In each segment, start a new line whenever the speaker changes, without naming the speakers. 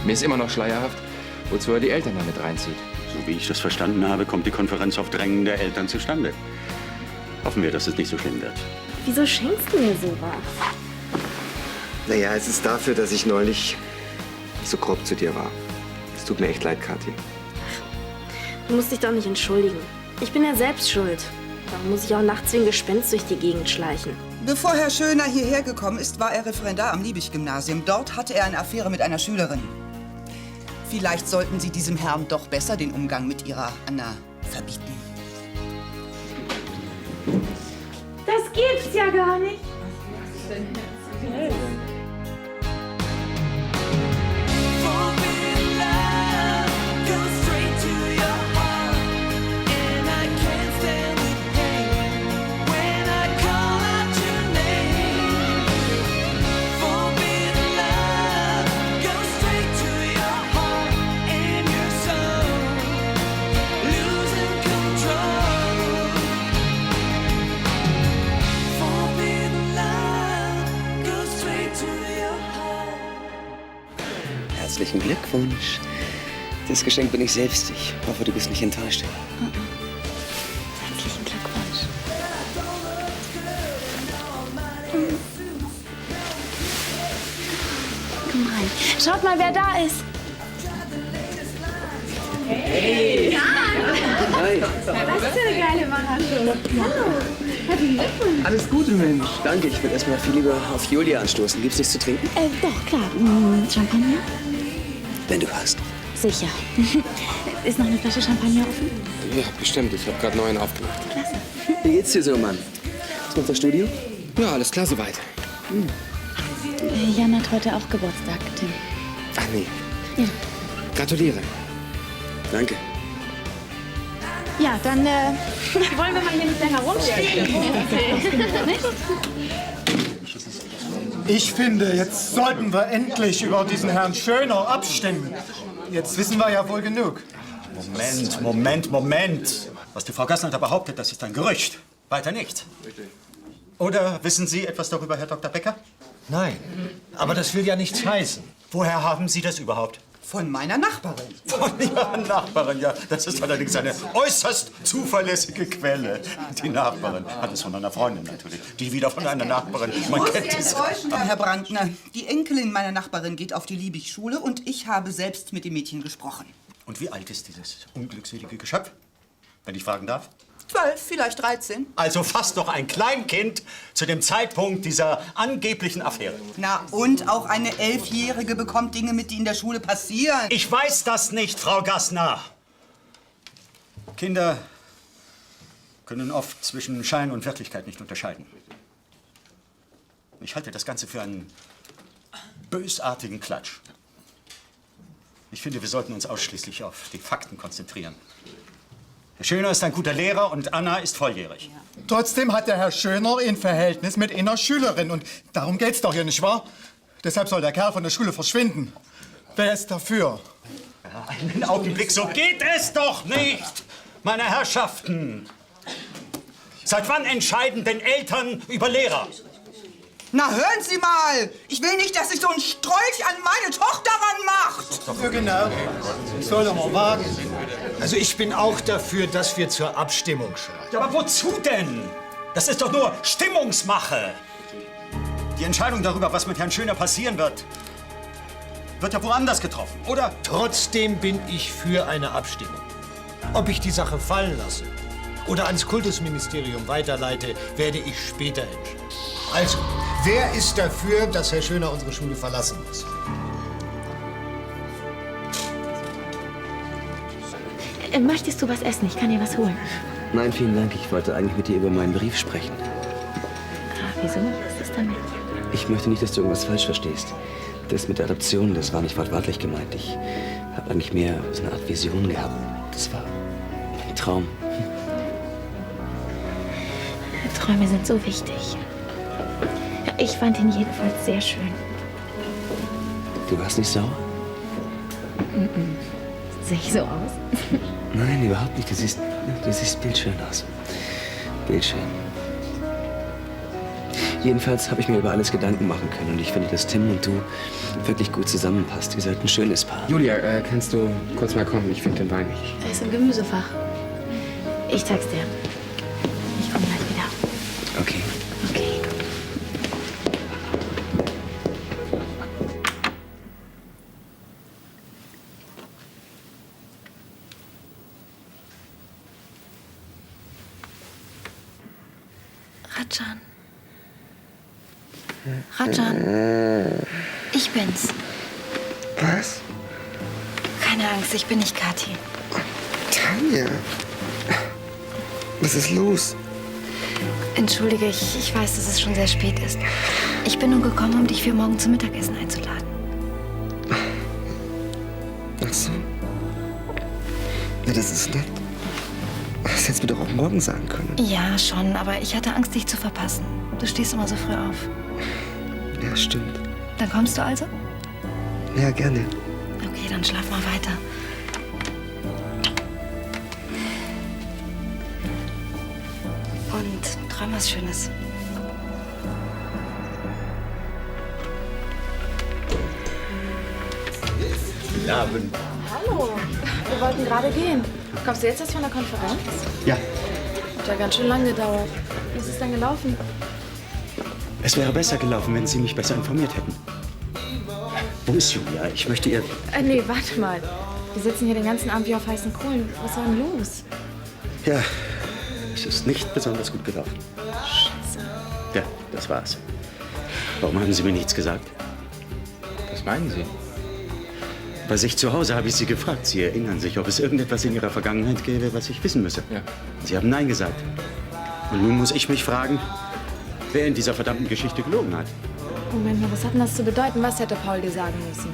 Mir ist immer noch schleierhaft, wozu er die Eltern damit reinzieht.
So wie ich das verstanden habe, kommt die Konferenz auf Drängen der Eltern zustande. Hoffen wir, dass es nicht so schlimm wird.
Wieso schenkst du mir sowas?
Naja, es ist dafür, dass ich neulich so grob zu dir war. Es tut mir echt leid, Kathi.
Du musst dich doch nicht entschuldigen. Ich bin ja selbst schuld. Warum muss ich auch nachts wie ein Gespenst durch die Gegend schleichen?
Bevor Herr Schöner hierher gekommen ist, war er Referendar am Liebig-Gymnasium. Dort hatte er eine Affäre mit einer Schülerin. Vielleicht sollten Sie diesem Herrn doch besser den Umgang mit Ihrer Anna verbieten.
Das gibt's ja gar nicht.
Herzlichen Glückwunsch. Das Geschenk bin ich selbst. Ich hoffe, du bist nicht enttäuscht.
Herzlichen Glückwunsch. Komm rein. Schaut mal, wer da ist.
Hi.
Was für eine geile Überraschung. Hallo.
Alles Gute, Mensch. Danke. Ich würde erstmal viel lieber auf Julia anstoßen. Gibt's nichts zu trinken?
Doch, klar. Champagner?
Wenn du hast.
Sicher. Ist noch eine Flasche Champagner offen?
Ja, bestimmt. Ich habe gerade neuen aufgemacht.
Wie geht's dir so, Mann? Was macht das Studio?
Ja, alles klar soweit.
Jan hat heute auch Geburtstag, Tim.
Ach nee.
Ja.
Gratuliere.
Danke.
Ja, dann wollen wir mal hier nicht länger rumstehen.
Ich finde, jetzt sollten wir endlich über diesen Herrn Schöner abstimmen. Jetzt wissen wir ja wohl genug.
Moment. Was die Frau Gassner da behauptet, das ist ein Gerücht. Weiter nicht. Oder wissen Sie etwas darüber, Herr Dr. Becker?
Nein, aber das will ja nichts heißen.
Woher haben Sie das überhaupt?
Von meiner Nachbarin.
Von Ihrer Nachbarin, ja. Das ist allerdings eine äußerst zuverlässige Quelle. Die Nachbarin hat es von einer Freundin natürlich. Die wieder von einer Nachbarin. Man kennt es.
Herr Brandner, die Enkelin meiner Nachbarin geht auf die Liebig-Schule und ich habe selbst mit dem Mädchen gesprochen.
Und wie alt ist dieses unglückselige Geschöpf, wenn ich fragen darf?
12, vielleicht 13.
Also fast noch ein Kleinkind zu dem Zeitpunkt dieser angeblichen Affäre.
Na, und auch eine 11-Jährige bekommt Dinge mit, die in der Schule passieren.
Ich weiß das nicht, Frau Gassner. Kinder können oft zwischen Schein und Wirklichkeit nicht unterscheiden. Ich halte das Ganze für einen bösartigen Klatsch. Ich finde, wir sollten uns ausschließlich auf die Fakten konzentrieren. Herr Schöner ist ein guter Lehrer und Anna ist volljährig.
Trotzdem hat der Herr Schöner ein Verhältnis mit einer Schülerin. Und darum geht's doch hier, nicht wahr? Deshalb soll der Kerl von der Schule verschwinden. Wer ist dafür?
Ja, einen Augenblick, so geht es doch nicht, meine Herrschaften. Seit wann entscheiden denn Eltern über Lehrer?
Na, hören Sie mal! Ich will nicht, dass sich so ein Strolch an meine Tochter ranmacht!
Ja, genau. Ich soll doch mal wagen. Also ich bin auch dafür, dass wir zur Abstimmung schreiten.
Ja, aber wozu denn? Das ist doch nur Stimmungsmache. Die Entscheidung darüber, was mit Herrn Schöner passieren wird, wird ja woanders getroffen, oder?
Trotzdem bin ich für eine Abstimmung. Ob ich die Sache fallen lasse oder ans Kultusministerium weiterleite, werde ich später entscheiden. Also, wer ist dafür, dass Herr Schöner unsere Schule verlassen muss?
Möchtest du was essen? Ich kann dir was holen.
Nein, vielen Dank. Ich wollte eigentlich mit dir über meinen Brief sprechen.
Wieso? Was ist damit?
Ich möchte nicht, dass du irgendwas falsch verstehst. Das mit der Adoption, das war nicht wortwörtlich gemeint. Ich habe eigentlich mehr so eine Art Vision gehabt. Das war ein Traum.
Träume sind so wichtig. Ich fand ihn jedenfalls sehr schön.
Du warst nicht sauer?
Sehe ich so aus?
Nein, überhaupt nicht. Du siehst bildschön aus. Bildschön. Jedenfalls habe ich mir über alles Gedanken machen können. Und ich finde, dass Tim und du wirklich gut zusammenpasst. Ihr seid ein schönes Paar.
Julia, kannst du kurz mal kommen? Ich finde den Wein nicht.
Er ist im Gemüsefach. Ich zeig's dir. Ich komme gleich wieder.
Okay.
Okay.
Rajan. Rajan. Ich bin's.
Was?
Keine Angst, ich bin nicht Kathi.
Tanja. Was ist los?
Entschuldige, ich weiß, dass es schon sehr spät ist. Ich bin nur gekommen, um dich für morgen zum Mittagessen einzuladen.
Ach so. Ja, das ist nett. Das hättest du mir doch auch morgen sagen können.
Ja, schon, aber ich hatte Angst, dich zu verpassen. Du stehst immer so früh auf.
Ja, stimmt.
Dann kommst du also?
Ja, gerne.
Okay, dann schlaf mal weiter. Und träum was Schönes.
Abend.
Hallo. Wir wollten gerade gehen. Kommst du jetzt erst von der Konferenz?
Ja,
Hat ja ganz schön lang gedauert. Wie ist es denn gelaufen?
es wäre besser gelaufen, wenn Sie mich besser informiert hätten. Wo ist Julia? Ich möchte ihr...
Nee, warte mal. Wir sitzen hier den ganzen Abend wie auf heißen Kohlen. Was war denn los?
Ja, es ist nicht besonders gut gelaufen.
Scheiße.
Ja, das war's. Warum haben Sie mir nichts gesagt?
Was meinen Sie?
Bei sich zu Hause habe ich Sie gefragt. Sie erinnern sich, ob es irgendetwas in Ihrer Vergangenheit gäbe, was ich wissen müsse.
Ja.
Sie haben Nein gesagt. Und nun muss ich mich fragen, wer in dieser verdammten Geschichte gelogen hat.
Moment mal, was hat denn das zu bedeuten? Was hätte Paul dir sagen müssen?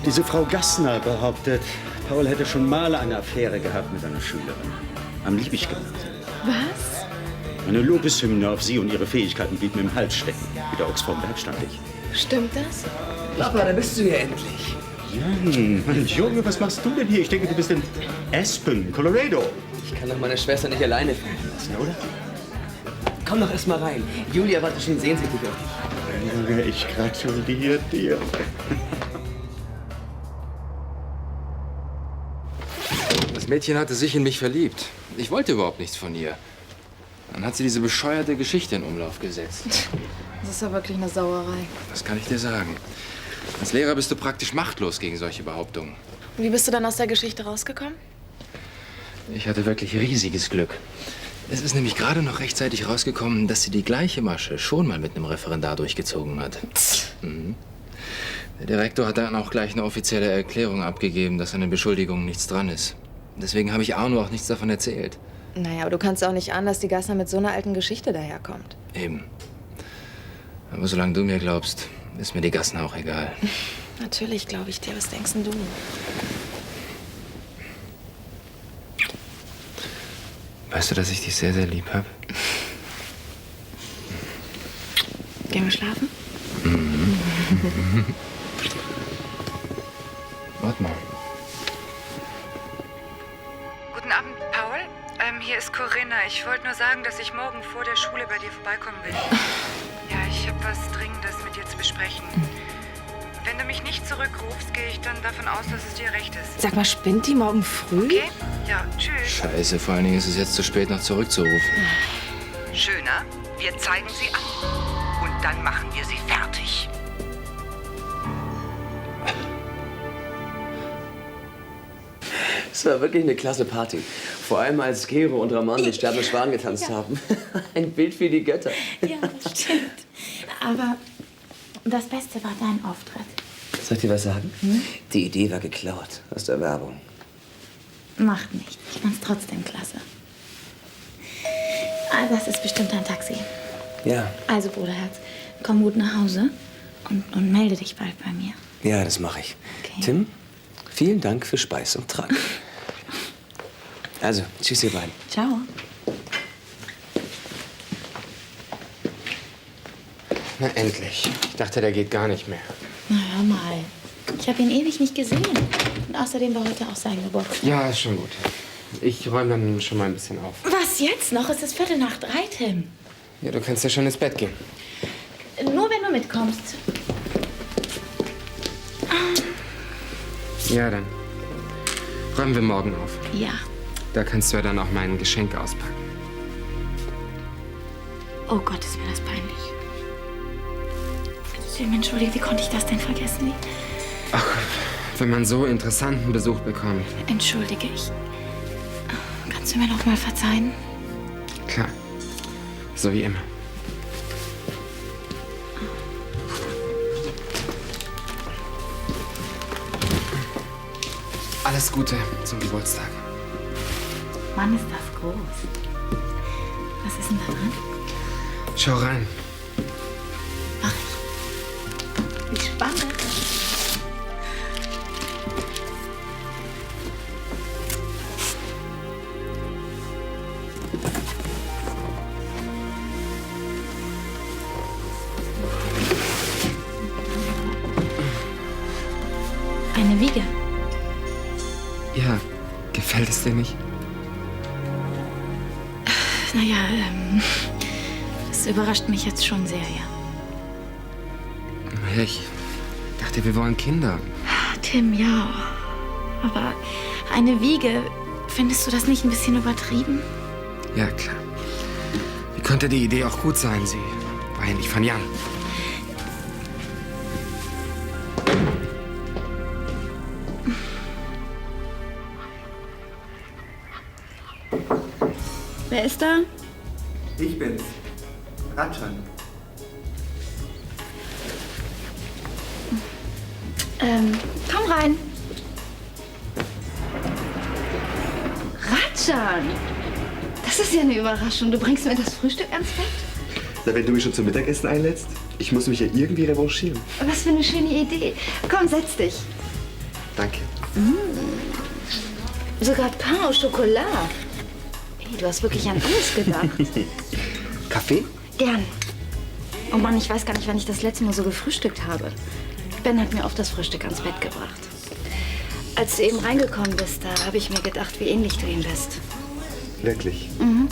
Diese Frau Gassner behauptet, Paul hätte schon mal eine Affäre gehabt mit einer Schülerin. Am Liebig-Gymnasium.
Was?
Eine Lobeshymne auf Sie und Ihre Fähigkeiten blieb mir im Hals stecken. Wie der Ochs vorm Berg stand ich.
Stimmt das?
Papa, da bist du ja endlich.
Jan, mein Junge, was machst du denn hier? Ich denke, du bist in Aspen, Colorado.
Ich kann doch meine Schwester nicht alleine fallen lassen, oder? Komm doch erst mal rein. Julia wartet schon sehnsüchtig auf dich.
Junge, ich gratuliere dir.
Das Mädchen hatte sich in mich verliebt. Ich wollte überhaupt nichts von ihr. Dann hat sie diese bescheuerte Geschichte in Umlauf gesetzt.
Das ist ja wirklich eine Sauerei.
Das kann ich dir sagen. Als Lehrer bist du praktisch machtlos gegen solche Behauptungen.
Und wie bist du dann aus der Geschichte rausgekommen?
Ich hatte wirklich riesiges Glück. Es ist nämlich gerade noch rechtzeitig rausgekommen, dass sie die gleiche Masche schon mal mit einem Referendar durchgezogen hat. Mhm. Der Direktor hat dann auch gleich eine offizielle Erklärung abgegeben, dass an den Beschuldigungen nichts dran ist. Deswegen habe ich Arno auch nichts davon erzählt.
Naja, aber du kannst auch nicht ahnen, dass die Gassner mit so einer alten Geschichte daherkommt.
Eben. Aber solange du mir glaubst, ist mir die Gassner auch egal.
Natürlich glaube ich dir. Was denkst denn du?
Weißt du, dass ich dich sehr, sehr lieb habe?
Gehen wir schlafen?
Warte mal.
Guten Abend, Paul. Hier ist Corinna. Ich wollte nur sagen, dass ich morgen vor der Schule bei dir vorbeikommen will. Ja, ich habe was Dringendes mit dir zu besprechen. Wenn du mich nicht zurückrufst, gehe ich dann davon aus, dass es dir recht ist.
Sag mal, spinnt die morgen früh?
Okay? Ja, tschüss.
Scheiße, vor allen Dingen ist es jetzt zu spät, noch zurückzurufen.
Schöner, wir zeigen sie an. Und dann machen wir sie fertig.
Es war wirklich eine klasse Party. Vor allem als Gero und Ramon den Stern und Schwan getanzt haben. Ein Bild für die Götter.
Ja, das stimmt. Aber das Beste war dein Auftritt.
Soll ich dir was sagen? Die Idee war geklaut aus der Werbung.
Macht nichts. Ich fand's trotzdem klasse. Ah, das ist bestimmt ein Taxi.
Ja,
Also, Bruderherz, komm gut nach Hause und melde dich bald bei mir.
ja, das mache ich.
Okay.
Tim, vielen Dank für Speis und Trank. Also, tschüss ihr beiden.
Ciao.
Na endlich. Ich dachte, der geht gar nicht mehr.
Na, hör mal. Ich habe ihn ewig nicht gesehen. Und außerdem war heute auch sein Geburtstag.
Ja, ist schon gut. Ich räume dann schon mal ein bisschen auf.
Was jetzt noch? Es ist 2:45, Tim.
Ja, du kannst ja schon ins Bett gehen.
mal mitkommst.
Ja, dann räumen wir morgen auf.
Ja.
Da kannst du ja dann auch mein Geschenk auspacken.
Oh Gott, ist mir das peinlich. Tim, entschuldige, wie konnte ich das denn vergessen?
Ach, wenn man so interessanten Besuch bekommt.
Entschuldige, Kannst du mir noch mal verzeihen?
Klar. So wie immer. Alles Gute zum Geburtstag.
Mann, ist das groß. Was ist denn da dran?
Schau rein.
Mach ich. Wie spannend. Eine Wiege.
Ja, gefällt es dir nicht?
Naja, das überrascht mich jetzt schon sehr, ja.
Ich dachte, wir wollen Kinder.
Tim, ja. Aber eine Wiege, findest du das nicht ein bisschen übertrieben?
Ja, klar. Wie könnte die Idee auch gut sein? Sie war ja nicht von Jan.
Wer ist da?
Ich bin's. Rajan.
Komm rein. Rajan! Das ist ja eine Überraschung. Du bringst mir das Frühstück ans Bett?
Na, wenn du mich schon zum Mittagessen einlädst, ich muss mich ja irgendwie revanchieren.
Was für eine schöne Idee. Komm, setz dich.
Danke.
Sogar Pain au Chocolat. Hey, du hast wirklich an alles gedacht.
Kaffee?
Gern. Oh Mann, ich weiß gar nicht, wann ich das letzte Mal so gefrühstückt habe. Ben hat mir oft das Frühstück ans Bett gebracht. Als du eben reingekommen bist, da habe ich mir gedacht, wie ähnlich du ihm bist.
Wirklich?
Mhm.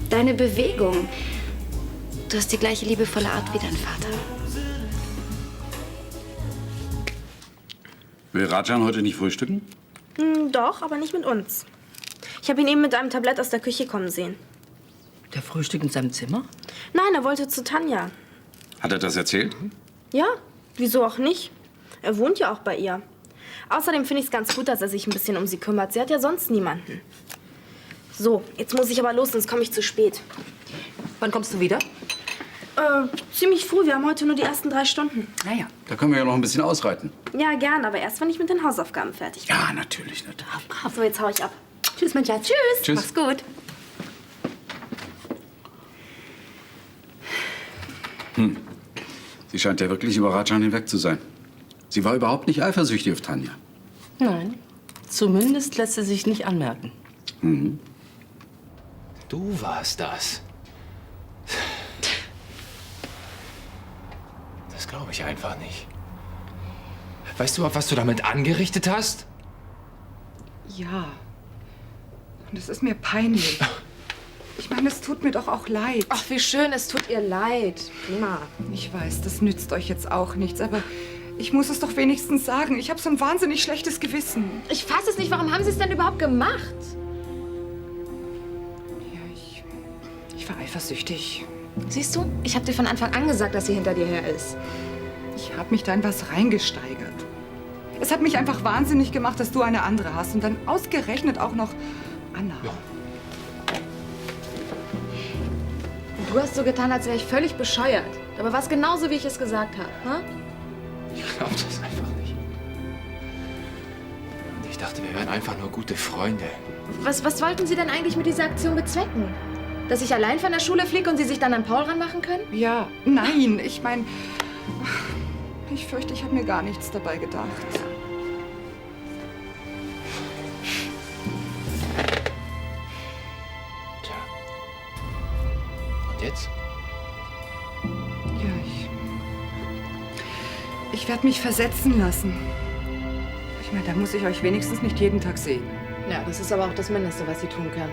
Deine Bewegung. Du hast die gleiche liebevolle Art wie dein Vater.
Will Rajan heute nicht frühstücken?
Doch, aber nicht mit uns. Ich habe ihn eben mit einem Tablett aus der Küche kommen sehen.
Der frühstückt in seinem Zimmer?
Nein, er wollte zu Tanja.
Hat er das erzählt?
Ja, wieso auch nicht? Er wohnt ja auch bei ihr. Außerdem finde ich es ganz gut, dass er sich ein bisschen um sie kümmert. Sie hat ja sonst niemanden. So, jetzt muss ich aber los, sonst komme ich zu spät.
Wann kommst du wieder?
Ziemlich früh. Wir haben heute nur die ersten 3 Stunden.
Naja.
Da können wir ja noch ein bisschen ausreiten.
Ja, gern, aber erst, wenn ich mit den Hausaufgaben fertig bin.
Ja, natürlich.
So, jetzt hau ich ab.
Tschüss, mein Schatz.
Tschüss.
Mach's gut.
Sie scheint ja wirklich über Rajan hinweg zu sein. Sie war überhaupt nicht eifersüchtig auf Tanja.
Nein. Zumindest lässt sie sich nicht anmerken.
Mhm.
Du warst das. Das glaube ich einfach nicht. Weißt du, auf was du damit angerichtet hast?
Ja. Und es ist mir peinlich. Ich meine, es tut mir doch auch leid.
Ach, wie schön, es tut ihr leid. Prima.
Ich weiß, das nützt euch jetzt auch nichts, aber ich muss es doch wenigstens sagen. Ich habe so ein wahnsinnig schlechtes Gewissen.
Ich fasse es nicht. Warum haben Sie es denn überhaupt gemacht?
Ich war eifersüchtig.
Siehst du, ich habe dir von Anfang an gesagt, dass sie hinter dir her ist.
Ich habe mich da in was reingesteigert. Es hat mich einfach wahnsinnig gemacht, dass du eine andere hast und dann ausgerechnet auch noch Anna.
Ja.
Du hast so getan, als wäre ich völlig bescheuert. Aber war es genauso, wie ich es gesagt habe, ne?
Ich glaube das einfach nicht. Ich dachte, wir wären einfach nur gute Freunde.
Was wollten Sie denn eigentlich mit dieser Aktion bezwecken? Dass ich allein von der Schule fliege und Sie sich dann an Paul ranmachen können?
Ja, nein, ich meine, ich fürchte, ich habe mir gar nichts dabei gedacht.
Tja. Und jetzt?
Ja, ich werde mich versetzen lassen. Ich meine, da muss ich euch wenigstens nicht jeden Tag sehen.
Ja, das ist aber auch das Mindeste, was Sie tun können.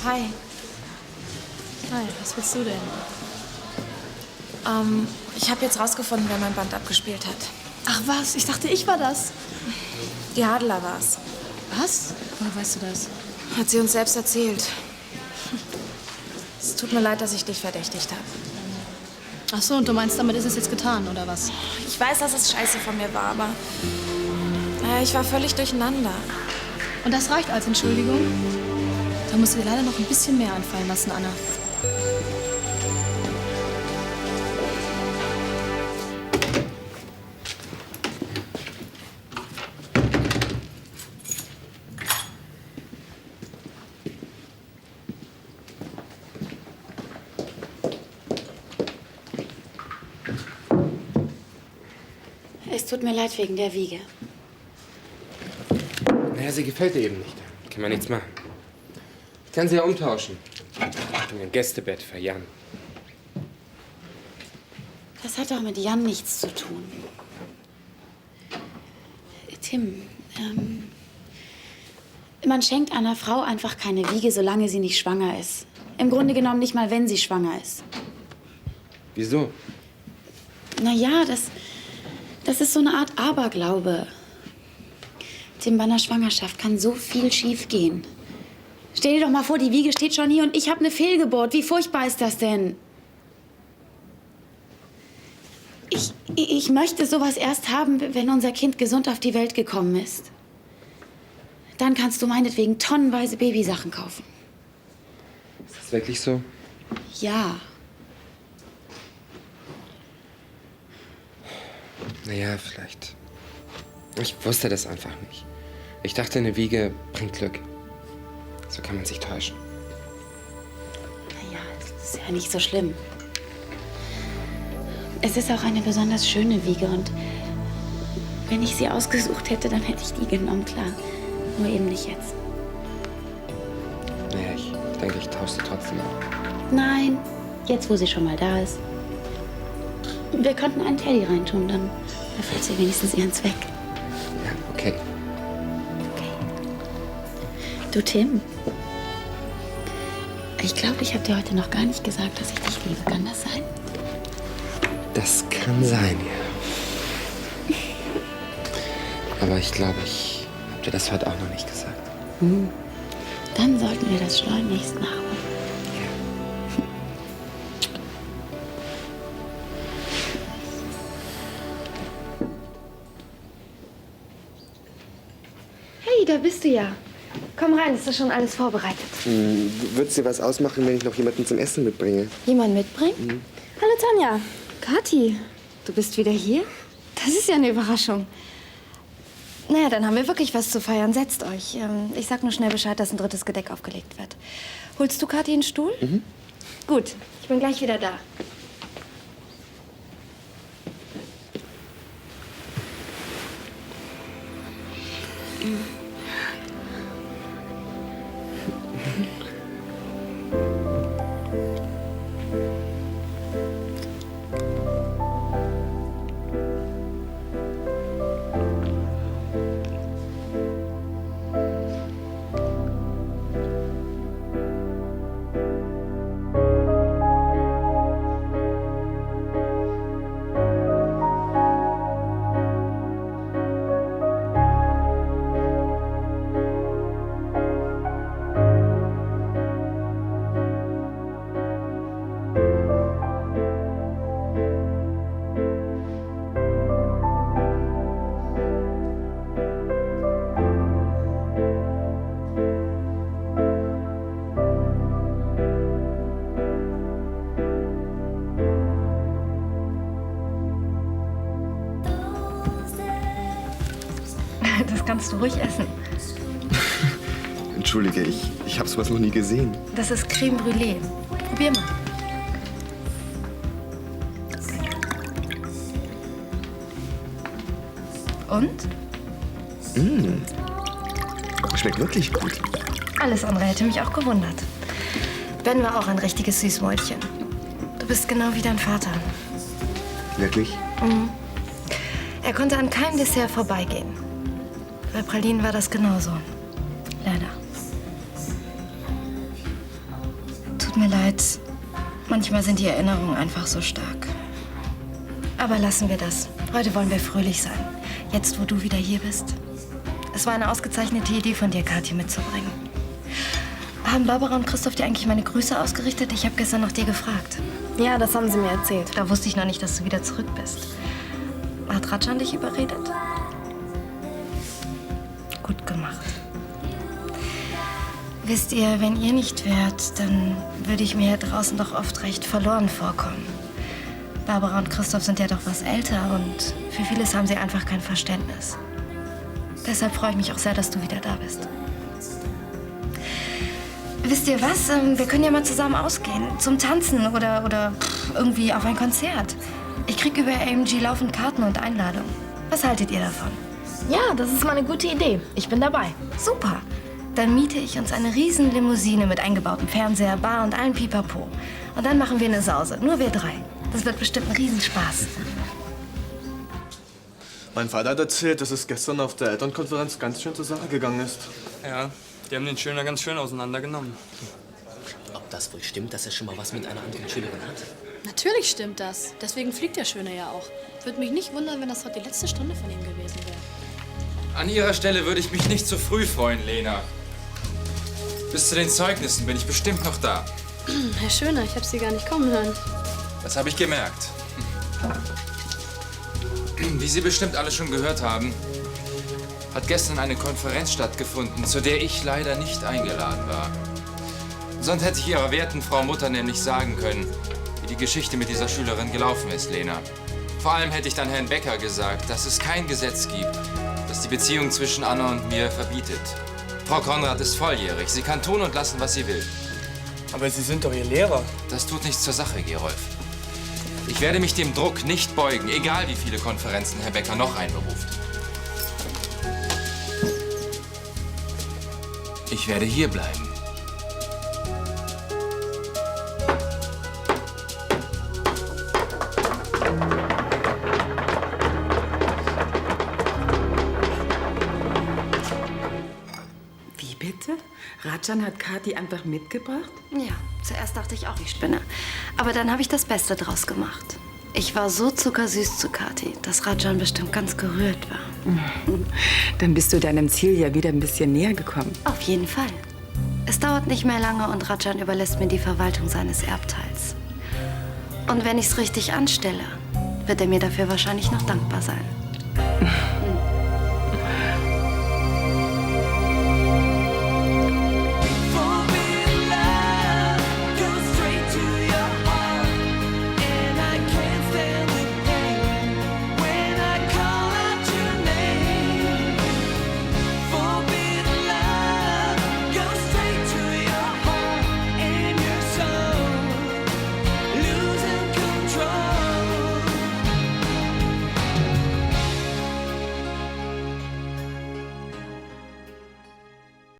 Hi.
Hi, was willst du denn?
Ich habe jetzt rausgefunden, wer mein Band abgespielt hat.
Ach was, ich dachte, ich war das.
Die Adler war's.
Was? Woher weißt du das?
Hat sie uns selbst erzählt. Es tut mir leid, dass ich dich verdächtigt habe.
Ach so, und du meinst, damit ist es jetzt getan, oder was?
Ich weiß, dass es scheiße von mir war, aber ich war völlig durcheinander.
Und das reicht als Entschuldigung? Da musst du dir leider noch ein bisschen mehr einfallen lassen, Anna.
Es tut mir leid wegen der Wiege.
Naja, sie gefällt dir eben nicht. Kann man nichts machen. Ich kann sie ja umtauschen. Ein Gästebett für Jan.
Das hat doch mit Jan nichts zu tun. Tim, man schenkt einer Frau einfach keine Wiege, solange sie nicht schwanger ist. Im Grunde genommen nicht mal, wenn sie schwanger ist.
Wieso?
Naja, das ist so eine Art Aberglaube. Tim, bei einer Schwangerschaft kann so viel schiefgehen. Stell dir doch mal vor, die Wiege steht schon hier und ich habe eine Fehlgeburt. Wie furchtbar ist das denn? Ich möchte sowas erst haben, wenn unser Kind gesund auf die Welt gekommen ist. Dann kannst du meinetwegen tonnenweise Babysachen kaufen.
Ist das wirklich so?
Ja.
Naja, vielleicht. Ich wusste das einfach nicht. Ich dachte, eine Wiege bringt Glück. So kann man sich täuschen.
Naja, das ist ja nicht so schlimm. Es ist auch eine besonders schöne Wiege und wenn ich sie ausgesucht hätte, dann hätte ich die genommen, klar. Nur eben nicht jetzt.
Naja, ich denke, ich tausche sie trotzdem auf.
Nein, jetzt wo sie schon mal da ist. Wir könnten einen Teddy reintun, dann erfüllt sie wenigstens ihren Zweck.
Ja, okay.
Du, Tim. Ich glaube, ich habe dir heute noch gar nicht gesagt, dass ich dich liebe. Kann das sein?
Das kann sein, ja. Aber ich glaube, ich habe dir das heute auch noch nicht gesagt.
Dann sollten wir das schleunigst nachholen.
Hey, da bist du ja. Komm rein, ist das schon alles vorbereitet?
Würdest du dir was ausmachen, wenn ich noch jemanden zum Essen mitbringe?
Jemand mitbringen? Hallo Tanja. Kathi, du bist wieder hier? Das ist ja eine Überraschung. Naja, dann haben wir wirklich was zu feiern. Setzt euch. Ich sag nur schnell Bescheid, dass ein drittes Gedeck aufgelegt wird. Holst du Kathi einen Stuhl? Gut, ich bin gleich wieder da.
Das kannst du ruhig essen.
Entschuldige, ich habe sowas noch nie gesehen.
Das ist Creme Brûlée. Probier mal. Und?
Schmeckt wirklich gut.
Alles andere hätte mich auch gewundert. Ben war auch ein richtiges Süßmäulchen. Du bist genau wie dein Vater.
Wirklich?
Mhm. Er konnte an keinem Dessert vorbeigehen. Bei Pralinen war das genauso. Leider.
tut mir leid. Manchmal sind die Erinnerungen einfach so stark. Aber lassen wir das. Heute wollen wir fröhlich sein. Jetzt, wo du wieder hier bist. Es war eine ausgezeichnete Idee von dir, Kathi mitzubringen. Haben Barbara und Christoph dir eigentlich meine Grüße ausgerichtet? Ich habe gestern nach dir gefragt.
Ja, das haben sie mir erzählt.
Da wusste ich noch nicht, dass du wieder zurück bist. Hat Rajan dich überredet? Gut gemacht. Wisst ihr, wenn ihr nicht wärt, dann würde ich mir hier draußen doch oft recht verloren vorkommen. Barbara und Christoph sind ja doch was älter und für vieles haben sie einfach kein Verständnis. Deshalb freue ich mich auch sehr, dass du wieder da bist. Wisst ihr was? Wir können ja mal zusammen ausgehen. Zum Tanzen oder irgendwie auf ein Konzert. Ich krieg über AMG laufend Karten und Einladungen. Was haltet ihr davon?
Ja, das ist mal eine gute Idee. Ich bin dabei.
Super. Dann miete ich uns eine riesen Limousine mit eingebautem Fernseher, Bar und allem Pipapo. Und dann machen wir eine Sause. Nur wir drei. Das wird bestimmt ein Riesenspaß.
Mein Vater hat erzählt, dass es gestern auf der Elternkonferenz ganz schön zur Sache gegangen ist.
Ja, die haben den Schöner ganz schön auseinandergenommen.
Ob das wohl stimmt, dass er schon mal was mit einer anderen Schülerin hat?
Natürlich stimmt das. Deswegen fliegt der Schöne ja auch. Würde mich nicht wundern, wenn das heute die letzte Stunde von ihm gewesen wäre.
An Ihrer Stelle würde ich mich nicht zu früh freuen, Lena. Bis zu den Zeugnissen bin ich bestimmt noch da.
Herr Schöner, ich habe Sie gar nicht kommen hören.
Das habe ich gemerkt. Wie Sie bestimmt alle schon gehört haben, hat gestern eine Konferenz stattgefunden, zu der ich leider nicht eingeladen war. Sonst hätte ich Ihrer werten Frau Mutter nämlich sagen können, wie die Geschichte mit dieser Schülerin gelaufen ist, Lena. Vor allem hätte ich dann Herrn Becker gesagt, dass es kein Gesetz gibt, das die Beziehung zwischen Anna und mir verbietet. Frau Konrad ist volljährig. Sie kann tun und lassen, was sie will.
Aber Sie sind doch Ihr Lehrer.
Das tut nichts zur Sache, Gerolf. Ich werde mich dem Druck nicht beugen, egal wie viele Konferenzen Herr Becker noch einberuft. Ich werde hier bleiben.
Wie bitte? Rajan hat Kathi einfach mitgebracht?
Ja, zuerst dachte ich auch, ich spinne. Aber dann habe ich das Beste draus gemacht. Ich war so zuckersüß zu Kathi, dass Rajan bestimmt ganz gerührt war.
Dann bist du deinem Ziel ja wieder ein bisschen näher gekommen.
Auf jeden Fall. Es dauert nicht mehr lange und Rajan überlässt mir die Verwaltung seines Erbteils. Und wenn ich es richtig anstelle, wird er mir dafür wahrscheinlich noch dankbar sein.